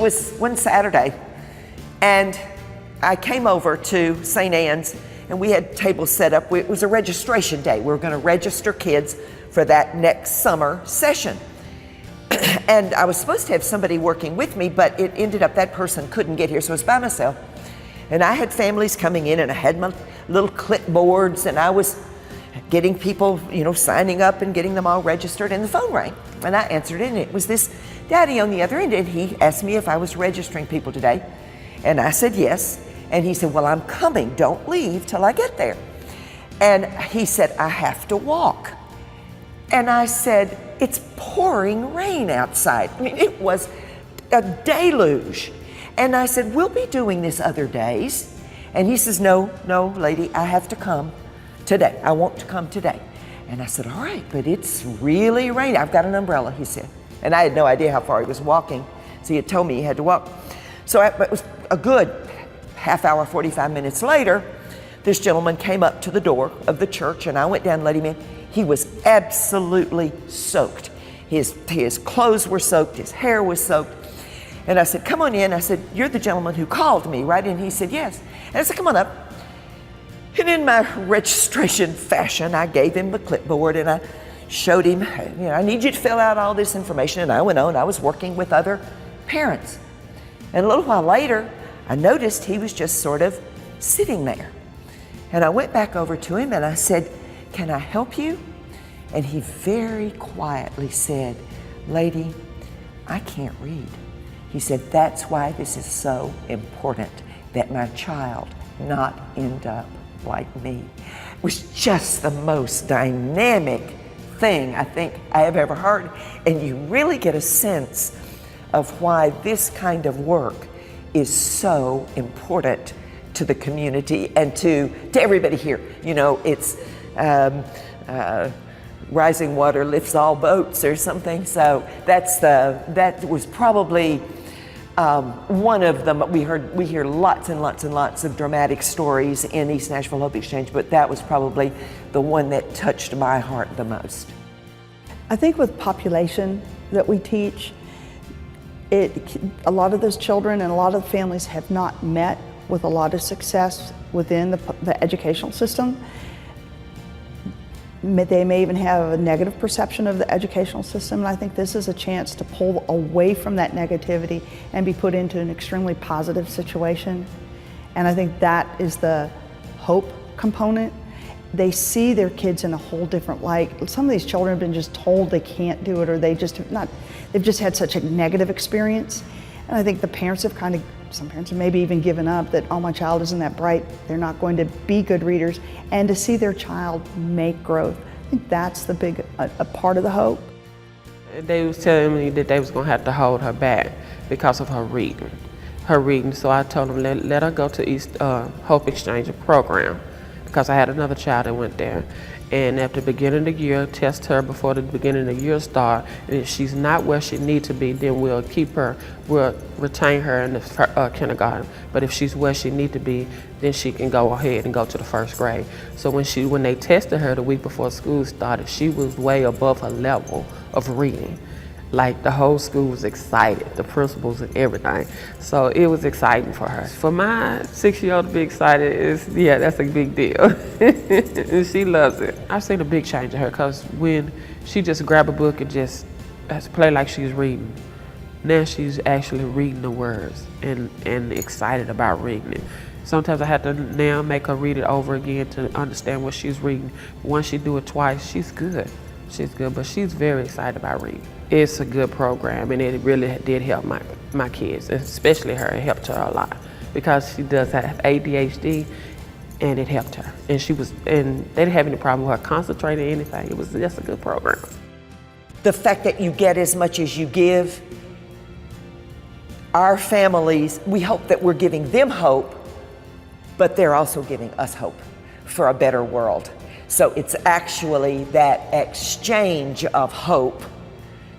was one Saturday, and I came over to St. Anne's, and we had tables set up. It was a registration day. We were going to register kids for that next summer session. And I was supposed to have somebody working with me, but it ended up that person couldn't get here, so I was by myself. And I had families coming in, and I had my little clipboards, and I was getting people, signing up and getting them all registered, and the phone rang. And I answered it, and it was this daddy on the other end, and he asked me if I was registering people today. And I said yes. And he said, well, I'm coming. Don't leave till I get there. And he said, I have to walk. And I said, it's pouring rain outside. I mean, it was a deluge. And I said, we'll be doing this other days. And he says, no, lady, I have to come today. I want to come today. And I said, all right, but it's really raining. I've got an umbrella, he said. And I had no idea how far he was walking. So he had told me he had to walk. So it was a good half hour, 45 minutes later, this gentleman came up to the door of the church, and I went down and let him in. He was absolutely soaked. His clothes were soaked, his hair was soaked. And I said, come on in. I said, you're the gentleman who called me, right? And he said, yes. And I said, come on up. And in my registration fashion, I gave him the clipboard, and I showed him, I need you to fill out all this information. And I went on. I was working with other parents. And a little while later, I noticed he was just sort of sitting there. And I went back over to him and I said, can I help you? And he very quietly said, lady, I can't read. He said, that's why this is so important, that my child not end up like me. It was just the most dynamic thing I think I have ever heard. And you really get a sense of why this kind of work is so important to the community and to everybody here. It's rising water lifts all boats or something. So that was probably one of them. We hear lots and lots and lots of dramatic stories in East Nashville Hope Exchange, but that was probably the one that touched my heart the most. I think with population that we teach, a lot of those children and a lot of the families have not met with a lot of success within the educational system. They may even have a negative perception of the educational system, and I think this is a chance to pull away from that negativity and be put into an extremely positive situation. And I think that is the hope component. They see their kids in a whole different light. Some of these children have been just told they can't do it, or they've just had such a negative experience. And I think the parents have some parents have maybe even given up that, oh, my child isn't that bright, they're not going to be good readers. And to see their child make growth, I think that's the big a part of the hope. They was telling me that they was gonna have to hold her back because of her reading. So I told them, let her go to East Hope Exchange program, because I had another child that went there. And at the beginning of the year, test her before the beginning of the year start. And if she's not where she needs to be, then we'll retain her in the kindergarten. But if she's where she needs to be, then she can go ahead and go to the first grade. So when they tested her the week before school started, she was way above her level of reading. Like, the whole school was excited, the principals and everything. So it was exciting for her. For my 6-year-old to be excited that's a big deal. And she loves it. I've seen a big change in her, because when she just grab a book and just play like she's reading, now she's actually reading the words and excited about reading it. Sometimes I have to now make her read it over again to understand what she's reading. Once she do it twice, she's good. She's good, but she's very excited about reading. It's a good program, and it really did help my kids, especially her. It helped her a lot, because she does have ADHD, and it helped her. And they didn't have any problem with her concentrating or anything. It was just a good program. The fact that you get as much as you give, our families, we hope that we're giving them hope, but they're also giving us hope for a better world. So it's actually that exchange of hope,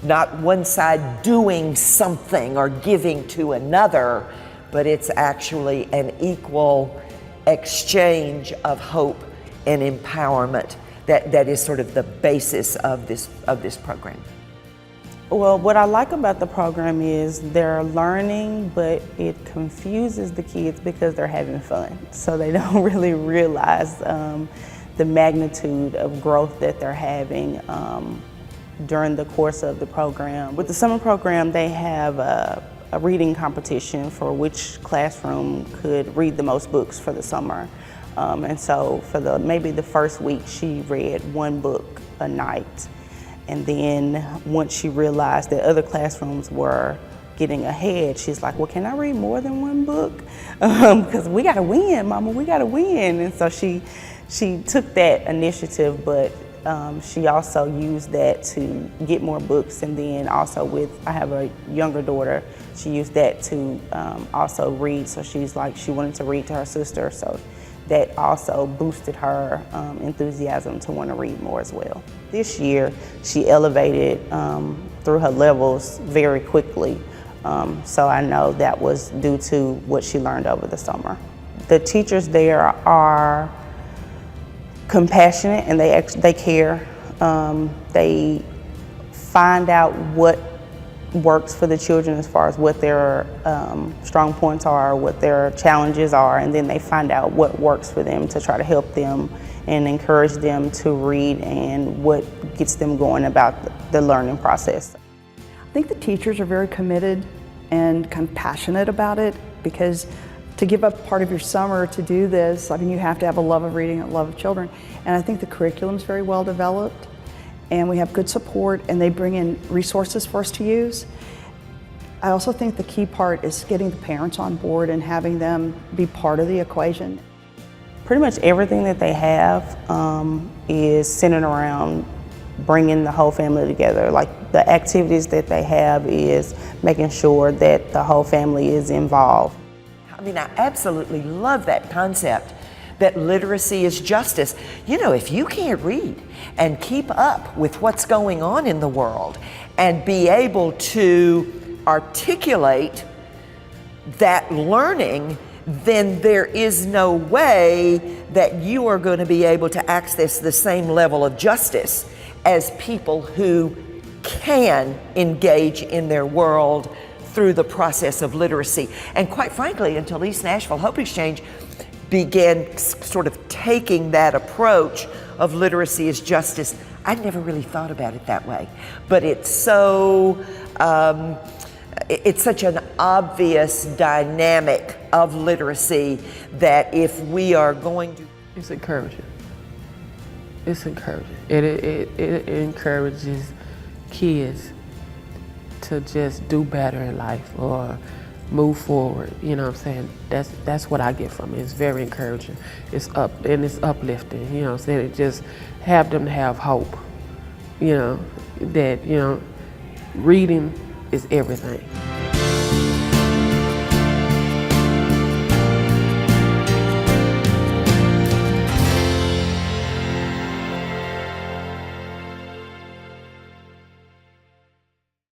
not one side doing something or giving to another, but it's actually an equal exchange of hope and empowerment that is sort of the basis of this program. Well, what I like about the program is they're learning, but it confuses the kids because they're having fun. So they don't really realize the magnitude of growth that they're having during the course of the program. With the summer program, they have a reading competition for which classroom could read the most books for the summer. And so for maybe the first week, she read one book a night. And then once she realized that other classrooms were getting ahead, she's like, well, can I read more than one book? Because we gotta win, Mama, we gotta win. And so she took that initiative, but she also used that to get more books. And then also I have a younger daughter, she used that to also read. So she's like, she wanted to read to her sister. So that also boosted her enthusiasm to want to read more as well. This year, she elevated through her levels very quickly. So I know that was due to what she learned over the summer. The teachers there are compassionate and they care. They find out what works for the children as far as what their strong points are, what their challenges are, and then they find out what works for them to try to help them and encourage them to read and what gets them going about the learning process. I think the teachers are very committed and kind of passionate about it, because to give up part of your summer to do this, I mean, you have to have a love of reading, a love of children. And I think the curriculum is very well developed, and we have good support, and they bring in resources for us to use. I also think the key part is getting the parents on board and having them be part of the equation. Pretty much everything that they have is centered around bringing the whole family together. Like the activities that they have is making sure that the whole family is involved. I mean, I absolutely love that concept that literacy is justice. You know, if you can't read and keep up with what's going on in the world and be able to articulate that learning, then there is no way that you are going to be able to access the same level of justice as people who can engage in their world through the process of literacy. And quite frankly, until East Nashville Hope Exchange began sort of taking that approach of literacy as justice, I'd never really thought about it that way. But it's so, it's such an obvious dynamic of literacy that if we are going to... It's encouraging. It's encouraging. It encourages kids to just do better in life or move forward. You know what I'm saying? That's what I get from it. It's very encouraging. It's uplifting. You know what I'm saying? It just have them to have hope. You know, that, you know, reading is everything.